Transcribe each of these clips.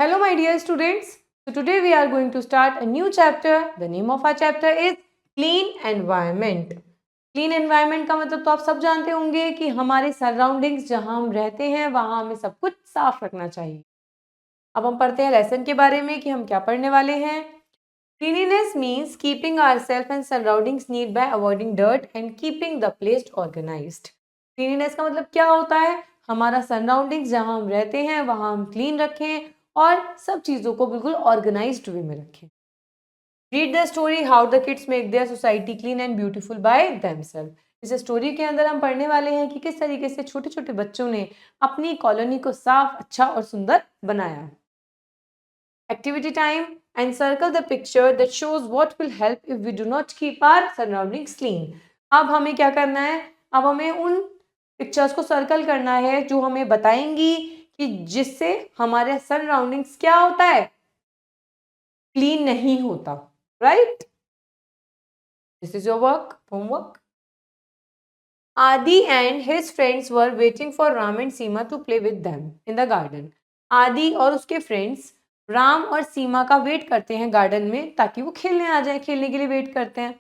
Hello, my dear students. So, today we are going to start a new chapter. The name of our chapter is Clean Environment. Clean environment का मतलब तो आप सब जानते होंगे कि हमारे सराउंडिंग्स जहां हम रहते हैं वहां हमें सब कुछ साफ रखना चाहिए। अब हम पढ़ते हैं लेसन के बारे में कि हम क्या पढ़ने वाले हैं। Cleanliness means keeping ourself and surroundings neat by avoiding dirt and keeping the place organised. Cleanliness का मतलब क्या होता है? हमारा सराउंडिंग्स जहां हम रहते हैं वहां हम क्लीन रखें और सब चीज़ों को बिल्कुल ऑर्गेनाइज्ड वे में रखें। Read the story how the kids make their society clean and beautiful by themselves. इस स्टोरी के अंदर हम पढ़ने वाले हैं कि किस तरीके से छोटे छोटे बच्चों ने अपनी कॉलोनी को साफ, अच्छा और सुंदर बनाया। Activity time and circle the picture that shows what will help if we do not keep our surroundings clean. अब हमें क्या करना है? अब हमें उन पिक्चर्स को सर्कल करना है जो हमें बताएंगी कि जिससे हमारे सराउंडिंग्स क्या होता है, क्लीन नहीं होता। Right, this is your work, homework. Adi and his friends were waiting for Ram and Seema to play with them in the garden. आदि और उसके फ्रेंड्स राम और सीमा का वेट करते हैं गार्डन में ताकि वो खेलने आ जाए, खेलने के लिए वेट करते हैं।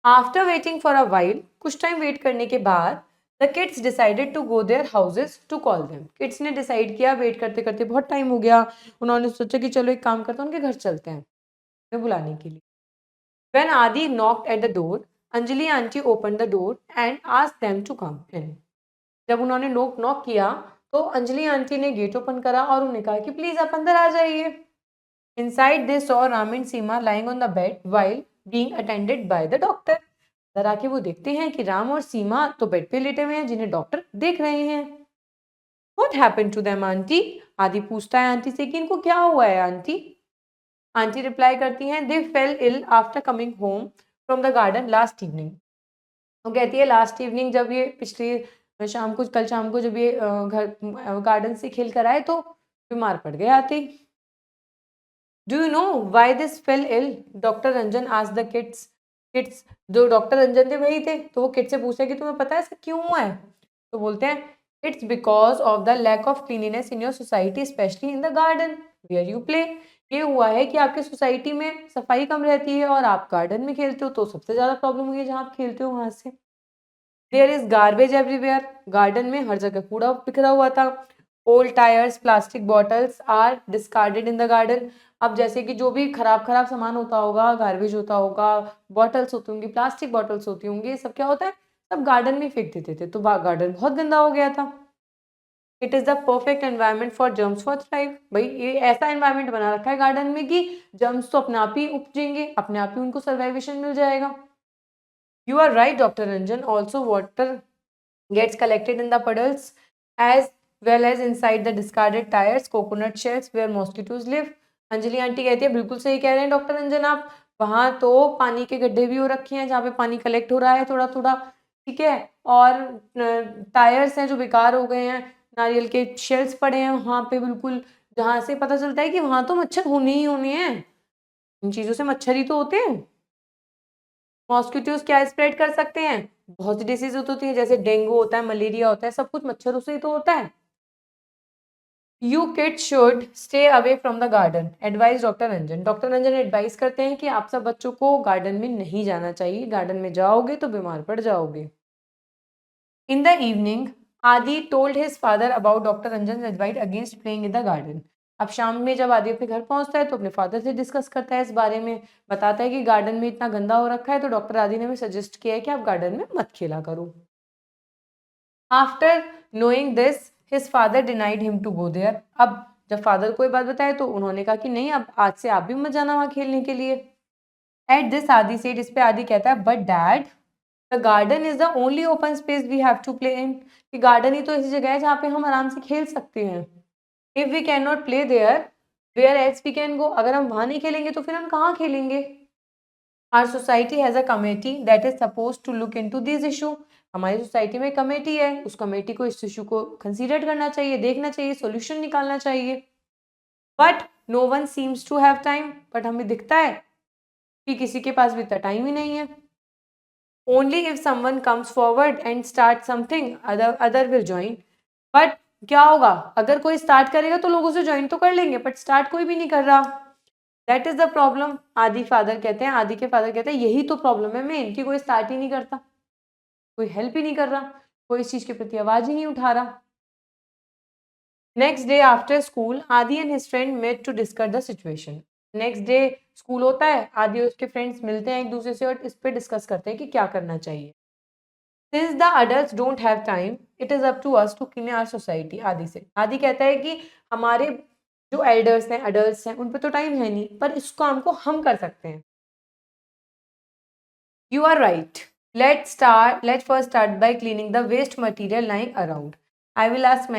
After waiting for a while, कुछ टाइम वेट करने के बाद the kids decided to go their houses to call them. Kids ने डिसाइड किया, वेट करते करते बहुत टाइम हो गया, उन्होंने सोचा कि चलो एक काम करते हैं, उनके घर चलते हैं उन्हें बुलाने के लिए। When Adi knocked at the door, Anjali auntie opened the door and asked them to come in. जब उन्होंने नॉक किया तो अंजलि आंटी ने गेट ओपन करा और उन्हें कहा कि प्लीज आप अंदर आ जाइए। Inside they saw Ram and Seema lying on the bed while being attended by the doctor. अंदर आके वो देखते हैं कि राम और सीमा तो बेड पे लेटे हुए हैं जिन्हें डॉक्टर देख रहे हैं। What happened to them aunty? Adi पूछता है आंटी से कि इनको क्या हुआ है आंटी। आंटी रिप्लाई करती हैं they fell ill after coming home from the garden last evening. वो कहती है लास्ट इवनिंग जब ये पिछली शाम को, कल शाम को जब ये घर गार्डन से खेल कर आए तो बीमार पड़ गए आते ही। Do you know why this fell ill? Doctor Ranjan आज द किड्स। किड्स जो डॉक्टर रंजन थे वही थे, तो वो किड से पूछते हैं कि तुम्हें पता है ऐसा क्यों हुआ है? तो बोलते हैं it's because of the lack of cleanliness in your society specially in the garden where you play. ये हुआ है कि आपकी सोसाइटी में सफाई कम रहती है और आप गार्डन में खेलते हो तो सबसे ज़्यादा प्रॉब्लम हुई है जहाँ आप खेलते हो वहाँ से। There is garbage everywhere. Garden में हर जगह कूड़ा बिखरा हुआ था। Old tyres, plastic bottles are discarded in the garden. अब जैसे कि जो भी खराब खराब सामान होता होगा, गार्बेज होता होगा, बॉटल्स होती होंगी, प्लास्टिक बॉटल्स होती होंगी, ये सब क्या होता है, सब गार्डन में फेंक देते थे तो गार्डन बहुत गंदा हो गया था। It is the perfect environment for germs for thrive. भाई ये ऐसा एनवायरनमेंट बना रखा है गार्डन में कि जर्म्स तो अपने आप ही उपजेंगे, अपने आप ही उनको सर्वाइवेशन मिल जाएगा। You are right, Dr. Ranjan. Also, water gets collected in the puddles as well as inside the discarded tires, coconut shells where mosquitoes live. Anjali aunty कहती है बिल्कुल सही कह रहे हैं डॉक्टर रंजन आप, वहाँ तो पानी के गड्ढे भी हो रखे हैं जहाँ पे पानी कलेक्ट हो रहा है थोड़ा थोड़ा, ठीक है, और टायर्स हैं जो बेकार हो गए हैं, नारियल के शेल्स पड़े हैं वहाँ पे बिल्कुल, जहाँ से पता चलता है कि वहाँ तो मच्छर होने ही होने हैं, इन चीज़ों से मच्छर ही तो होते हैं। मॉस्किटोज क्या स्प्रेड कर सकते हैं? बहुत सी डिसीज होती है, जैसे डेंगू होता है, मलेरिया होता है, सब कुछ मच्छरों से ही तो होता है। You kids should stay away from the garden, advice doctor Ranjan. Doctor Ranjan advice करते हैं कि आप सब बच्चों को गार्डन में नहीं जाना चाहिए, गार्डन में जाओगे तो बीमार पड़ जाओगे। इन द इवनिंग आदि told his father about doctor Ranjan advice against playing in the garden. अब शाम में जब आदि अपने घर पहुंचता है तो अपने फादर से डिस्कस करता है इस बारे में, बताता है कि गार्डन में इतना गंदा हो रखा है तो डॉक्टर आदि ने हमें सजेस्ट किया है कि आप गार्डन में मत खेला करो। After knowing this his father denied him to go there. अब जब फादर को ये बात बताए तो उन्होंने कहा कि नहीं, अब आज से आप भी मत जाना वहां खेलने के लिए। एट दिस आदि सेड, इस पे आदि कहता है but dad the garden is the only open space we have to play in. कि गार्डन ही तो ऐसी जगह है जहाँ पे हम आराम से खेल सकते हैं। If we can not play there where else we can go. अगर हम वहां नहीं खेलेंगे तो फिर हम कहाँ खेलेंगे। Our society has a committee that is suppose to look into this issue. हमारी सोसाइटी में कमेटी है, उस कमेटी को इस इशू को कंसीडर करना चाहिए, देखना चाहिए, सॉल्यूशन निकालना चाहिए। But no one seems to have time. But हमें दिखता है कि किसी के पास भी इतना टाइम ही नहीं है। Only if someone comes forward and start something other will join. But क्या होगा, अगर कोई स्टार्ट करेगा तो लोग उसे ज्वाइन तो कर लेंगे, बट स्टार्ट कोई भी नहीं कर रहा। That is the problem. आदि के फादर कहते हैं यही तो प्रॉब्लम है मेन, कि कोई स्टार्ट ही नहीं करता, कोई हेल्प ही नहीं कर रहा, कोई इस चीज के प्रति आवाज ही नहीं उठा रहा। Next day after school Adi and his friend met to discuss the situation. Next day school होता है, आदि और उसके फ्रेंड्स मिलते हैं एक दूसरे से और इस पे डिस्कस करते हैं कि क्या करना चाहिए। Since the adults don't have time, it is up to us to clean our society। आदि कहता है कि हमारे जो एल्डर्स हैं, अडल्ट हैं, उन पे तो टाइम है नहीं, पर इस काम को हम कर सकते हैं। You are right. Let's first start by cleaning the waste material lying around। I will ask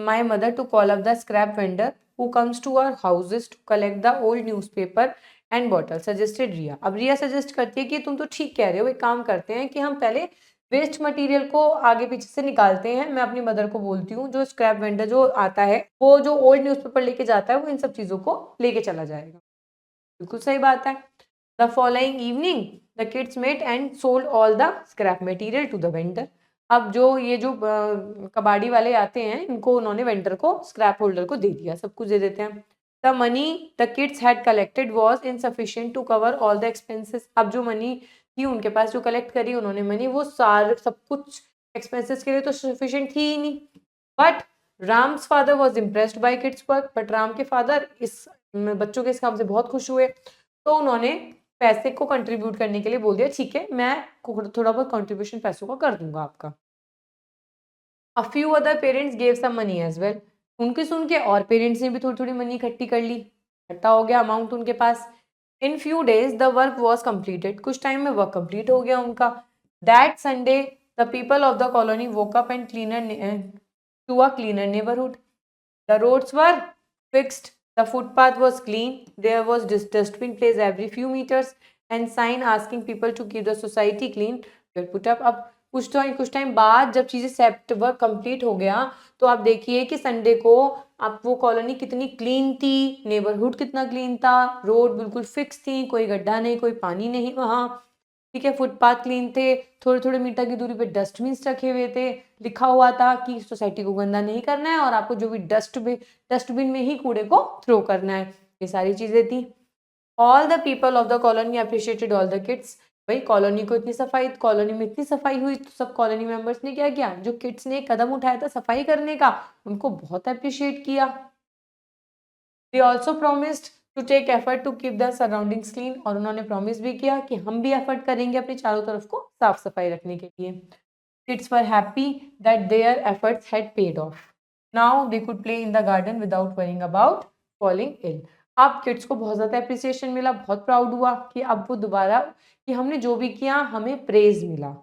my mother to call up the scrap vendor who comes to our houses to collect the old newspaper and bottle, suggested रिया। अब रिया suggest करती है कि तुम तो ठीक कह रहे हो, एक काम करते हैं कि हम पहले वेस्ट मटेरियल को आगे पीछे से निकालते हैं। मैं अपनी मदर को बोलती हूँ, जो स्क्रैप वेंडर जो आता है, वो जो ओल्ड न्यूज़पेपर लेके जाता है, वो इन सब चीज़ों को लेके चला जाएगा। बिल्कुल सही बात है। The following evening the kids met and sold all the scrap material to the vendor. अब जो ये जो कबाड़ी वाले आते हैं, इनको उन्होंने वेंडर को, स्क्रैप होल्डर को दे दिया, सब कुछ दे देते हैं। The money the kids had collected was insufficient to cover all the expenses. अब जो मनी थी उनके पास, जो कलेक्ट करी उन्होंने मनी, वो सारे सब कुछ एक्सपेंसेस के लिए तो सफिशिएंट थी ही नहीं। But Ram's father was impressed by kids work. But Ram के फादर इस बच्चों के इस काम से बहुत खुश हुए, तो उन्होंने पैसे को कंट्रीब्यूट करने के लिए बोल दिया, ठीक है मैं थोड़ा बहुत कंट्रीब्यूशन पैसों का कर दूंगा आपका। A few other parents gave some money as well। उनके सुन के और पेरेंट्स ने भी थोड़ी थोड़ी मनी इकट्ठी कर ली, इकट्ठा हो गया अमाउंट उनके पास। In few days the work was completed. कुछ टाइम में वर्क कंप्लीट हो गया उनका। That Sunday the people of the colony woke up and cleaner to a cleaner neighbourhood. The roads were fixed, the footpath was clean, there was dustbin placed every few meters and sign asking people to keep the society clean were put up। अब कुछ time बाद जब चीज़ें set work complete हो गया, तो आप देखिए कि संडे को अब वो कॉलोनी कितनी क्लीन थी, नेबरहुड कितना क्लीन था, रोड बिल्कुल फिक्स थी, कोई गड्ढा नहीं, कोई पानी नहीं वहाँ, ठीक है, फुटपाथ क्लीन थे, थोड़े थोड़े मीटर की दूरी पे डस्टबिन रखे हुए थे, लिखा हुआ था कि सोसाइटी को गंदा नहीं करना है और आपको जो भी डस्टबिन में ही कूड़े को थ्रो करना है, ये सारी चीजें थी। All the people of the colony appreciated all the kids. भाई कॉलोनी को इतनी सफाई, कॉलोनी में इतनी सफाई हुई, तो सब कॉलोनी मेंबर्स ने क्या किया, जो किड्स ने कदम उठाया था सफाई करने का, उनको बहुत अप्रिशिएट किया। They also promised to take effort to keep the surroundings clean. और उन्होंने प्रॉमिस भी किया कि हम भी एफर्ट करेंगे अपने चारों तरफ को साफ सफाई रखने के लिए। Kids were happy that their efforts had paid off. Now they could play in the garden without worrying about falling ill. अब किड्स को बहुत ज़्यादा अप्रिसिएशन मिला, बहुत प्राउड हुआ कि अब वो दोबारा, कि हमने जो भी किया हमें प्रेज मिला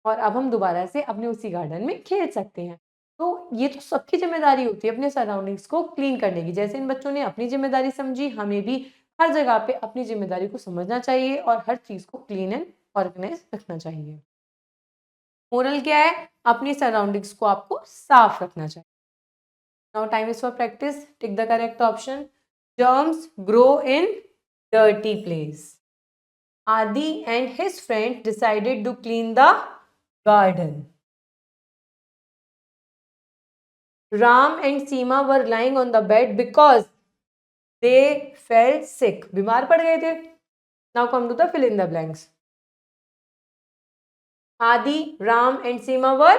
और अब हम दोबारा से अपने उसी गार्डन में खेल सकते हैं। तो ये तो सबकी जिम्मेदारी होती है अपने सराउंडिंग्स को क्लीन करने की। जैसे इन बच्चों ने अपनी जिम्मेदारी समझी, हमें भी हर जगह पे अपनी जिम्मेदारी को समझना चाहिए और हर चीज़ को क्लीन एंड ऑर्गेनाइज रखना चाहिए। मोरल क्या है, अपनी सराउंडिंग्स को आपको साफ रखना चाहिए। Now time is for practice, tick the correct option. Germs grow in dirty place। Adi and his friend decided to clean the garden। Ram and Seema were lying on the bed because they felt sick। बीमार पड़ गए थे। Now come to the fill in the blanks। Adi, Ram and Seema were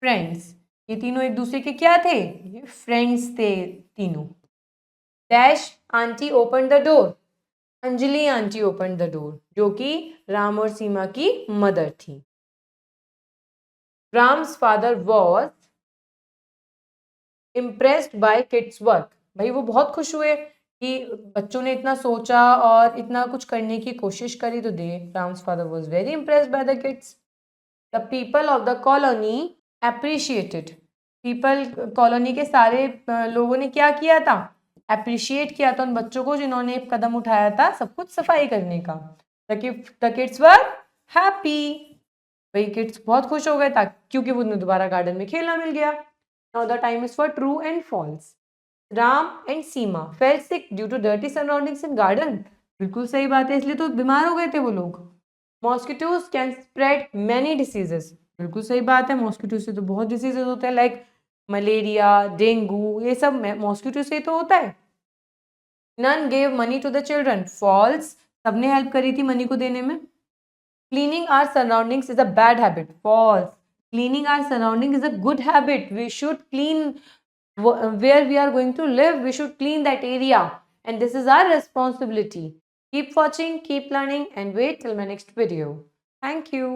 friends। ये तीनों एक दूसरे के क्या थे, ये फ्रेंड्स थे तीनों। Dash aunty open the door. Anjali aunty open the door, जो कि राम और सीमा की मदर थी। Ram's father was impressed by Keats work. भाई वो बहुत खुश हुए कि बच्चों ने इतना सोचा और इतना कुछ करने की कोशिश करी, तो the Ram's father was very impressed by the kids. The people of the colony appreciated. People colony के सारे लोगों ने क्या किया था, अप्रिशिएट किया था उन बच्चों को जिन्होंने एक कदम उठाया था सब कुछ सफाई करने का। The kids were happy. भाई किड्स बहुत खुश हो गए था क्योंकि उन्हें दोबारा गार्डन में खेलना मिल गया। Now the time is for true and false. Ram and Seema fell sick due to dirty surroundings in garden. बिल्कुल सही बात है, इसलिए तो बीमार हो गए थे वो लोग। Mosquitoes can spread many diseases. बिल्कुल सही बात है, मॉस्किटो से तो बहुत डिसीजेज होते हैं, लाइक मलेरिया, डेंगू, ये सब मॉस्किटो से तो होता है। None gave money to the children, false, सबने हेल्प करी थी मनी को देने में। Cleaning our surroundings is a bad habit, false. Cleaning our surrounding is a good habit, we should clean where we are going to live, we should clean that area, and this is our responsibility. Keep watching, keep learning, and wait till my next video. Thank you.